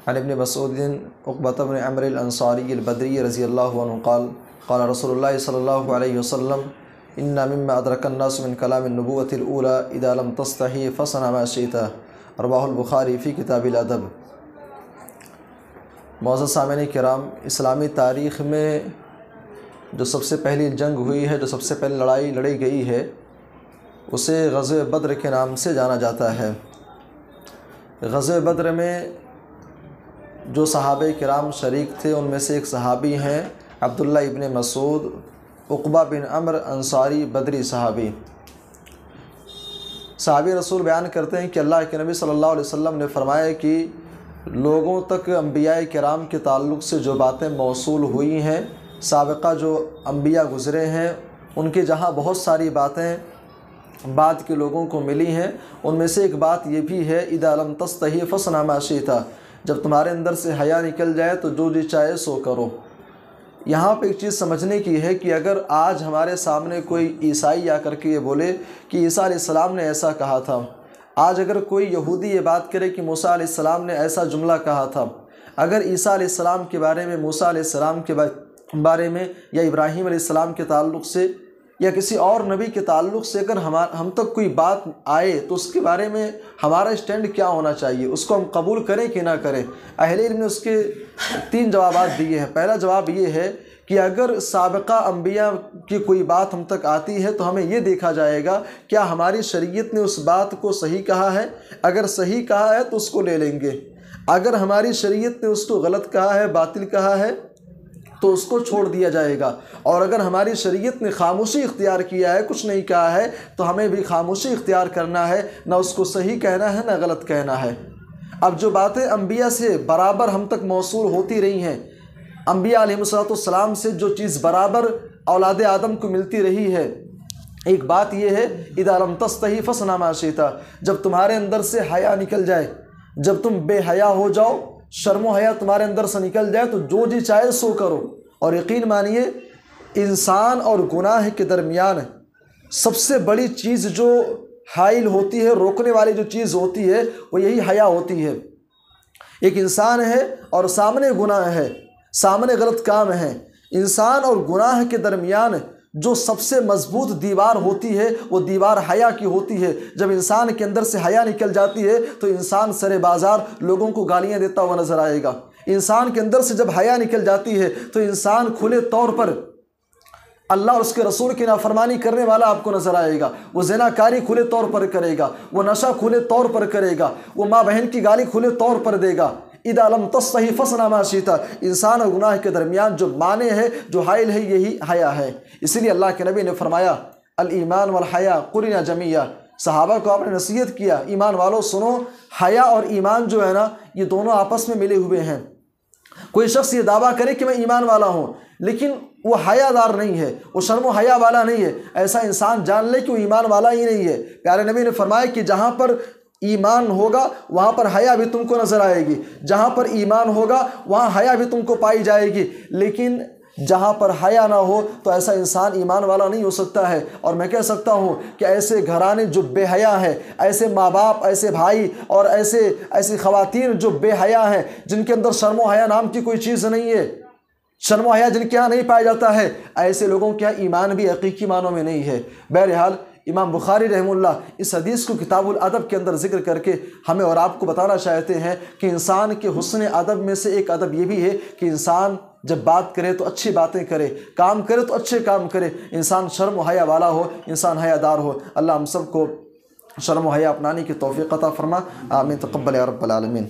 عن ابن مسعود عقبة بن عمرو الأنصاري البدري رضي الله عنه قال قال رسول الله صلى الله عليه وسلم إن مما أدرك الناس من كلام النبوة الأولى إذا لم تستحي فصنع ما شئت رواه البخاری فی کتاب الادب۔ معزز سامعین کرام، اسلامی تاریخ میں جو سب سے پہلی جنگ ہوئی ہے، جو سب سے پہلی لڑائی لڑی گئی ہے، اسے غزوہ بدر کے نام سے جانا جاتا ہے۔ غزوہ بدر میں جو صحابہ کرام شریک تھے ان میں سے ایک صحابی ہیں عبداللہ ابن مسعود عقبہ بن عمرو انصاری بدری صحابی۔ صحابی رسول بیان کرتے ہیں کہ اللہ کے نبی صلی اللہ علیہ وسلم نے فرمایا کہ لوگوں تک انبیاء کرام کے تعلق سے جو باتیں موصول ہوئی ہیں، سابقہ جو انبیاء گزرے ہیں، ان کے جہاں بہت ساری باتیں بعد کے لوگوں کو ملی ہیں، ان میں سے ایک بات یہ بھی ہے اذا لم تستحی فاصنع ما شئت، جب تمہارے اندر سے حیا نکل جائے تو جو جی چاہے سو کرو۔ یہاں پہ ایک چیز سمجھنے کی ہے کہ اگر آج ہمارے سامنے کوئی عیسائی آ کر کے یہ بولے کہ عیسیٰ علیہ السلام نے ایسا کہا تھا، آج اگر کوئی یہودی یہ بات کرے کہ موسیٰ علیہ السلام نے ایسا جملہ کہا تھا، اگر عیسیٰ علیہ السلام کے بارے میں، موسیٰ علیہ السلام کے بارے میں، یا ابراہیم علیہ السلام کے تعلق سے، یا کسی اور نبی کے تعلق سے اگر ہم تک کوئی بات آئے تو اس کے بارے میں ہمارا اسٹینڈ کیا ہونا چاہیے، اس کو ہم قبول کریں کہ نہ کریں؟ اہل علم نے اس کے 3 جوابات دیے ہیں۔ پہلا جواب یہ ہے کہ اگر سابقہ انبیاء کی کوئی بات ہم تک آتی ہے تو ہمیں یہ دیکھا جائے گا کیا ہماری شریعت نے اس بات کو صحیح کہا ہے، اگر صحیح کہا ہے تو اس کو لے لیں گے، اگر ہماری شریعت نے اس کو غلط کہا ہے، باطل کہا ہے تو اس کو چھوڑ دیا جائے گا، اور اگر ہماری شریعت نے خاموشی اختیار کیا ہے، کچھ نہیں کہا ہے، تو ہمیں بھی خاموشی اختیار کرنا ہے، نہ اس کو صحیح کہنا ہے نہ غلط کہنا ہے۔ اب جو باتیں انبیاء سے برابر ہم تک موصول ہوتی رہی ہیں، انبیاء علیہ السلام سے جو چیز برابر اولاد آدم کو ملتی رہی ہے، ایک بات یہ ہے اذا لم تستحی فاصنع ما شئت، جب تمہارے اندر سے حیا نکل جائے، جب تم بے حیا ہو جاؤ، شرم و حیا تمہارے اندر سے نکل جائے تو جو جی چاہے سو کرو۔ اور یقین مانیے انسان اور گناہ کے درمیان سب سے بڑی چیز جو حائل ہوتی ہے، روکنے والی جو چیز ہوتی ہے، وہ یہی حیا ہوتی ہے۔ ایک انسان ہے اور سامنے گناہ ہے، سامنے غلط کام ہے، انسان اور گناہ کے درمیان جو سب سے مضبوط دیوار ہوتی ہے وہ دیوار حیا کی ہوتی ہے۔ جب انسان کے اندر سے حیا نکل جاتی ہے تو انسان سر بازار لوگوں کو گالیاں دیتا ہوا نظر آئے گا۔ انسان کے اندر سے جب حیا نکل جاتی ہے تو انسان کھلے طور پر اللہ اور اس کے رسول کی نافرمانی کرنے والا آپ کو نظر آئے گا، وہ زنا کاری کھلے طور پر کرے گا، وہ نشہ کھلے طور پر کرے گا، وہ ماں بہن کی گالی کھلے طور پر دے گا۔ اذا لم تستحی فاصنع ما شئت، انسان اور گناہ کے درمیان جو مانع ہے، جو حائل ہے، یہی حیا ہے۔ اسی لیے اللہ کے نبی نے فرمایا الایمان والحیا قرنا جمیعا، صحابہ کو آپ نے نصیحت کیا ایمان والو سنو، حیا اور ایمان جو ہے نا یہ دونوں آپس میں ملے ہوئے ہیں۔ کوئی شخص یہ دعویٰ کرے کہ میں ایمان والا ہوں لیکن وہ حیا دار نہیں ہے، وہ شرم و حیا والا نہیں ہے، ایسا انسان جان لے کہ وہ ایمان والا ہی نہیں ہے۔ پیارے نبی نے فرمایا کہ جہاں پر ایمان ہوگا وہاں پر حیا بھی تم کو نظر آئے گی، جہاں پر ایمان ہوگا وہاں حیا بھی تم کو پائی جائے گی، لیکن جہاں پر حیا نہ ہو تو ایسا انسان ایمان والا نہیں ہو سکتا ہے۔ اور میں کہہ سکتا ہوں کہ ایسے گھرانے جو بے حیا ہیں، ایسے ماں باپ، ایسے بھائی اور ایسی خواتین جو بے حیا ہیں، جن کے اندر شرم و حیا نام کی کوئی چیز نہیں ہے، شرم و حیا جن کے یہاں نہیں پایا جاتا ہے، ایسے لوگوں کے یہاں ایمان بھی حقیقی معنوں میں نہیں ہے۔ بہرحال امام بخاری رحمہ اللہ اس حدیث کو کتاب الادب کے اندر ذکر کر کے ہمیں اور آپ کو بتانا چاہتے ہیں کہ انسان کے حسن ادب میں سے ایک ادب یہ بھی ہے کہ انسان جب بات کرے تو اچھی باتیں کرے، کام کرے تو اچھے کام کرے، انسان شرم و حیا والا ہو، انسان حیا دار ہو۔ اللہ ہم سب کو شرم و حیا اپنانے کی توفیق عطا فرما، آمین، تقبل یا رب العالمین۔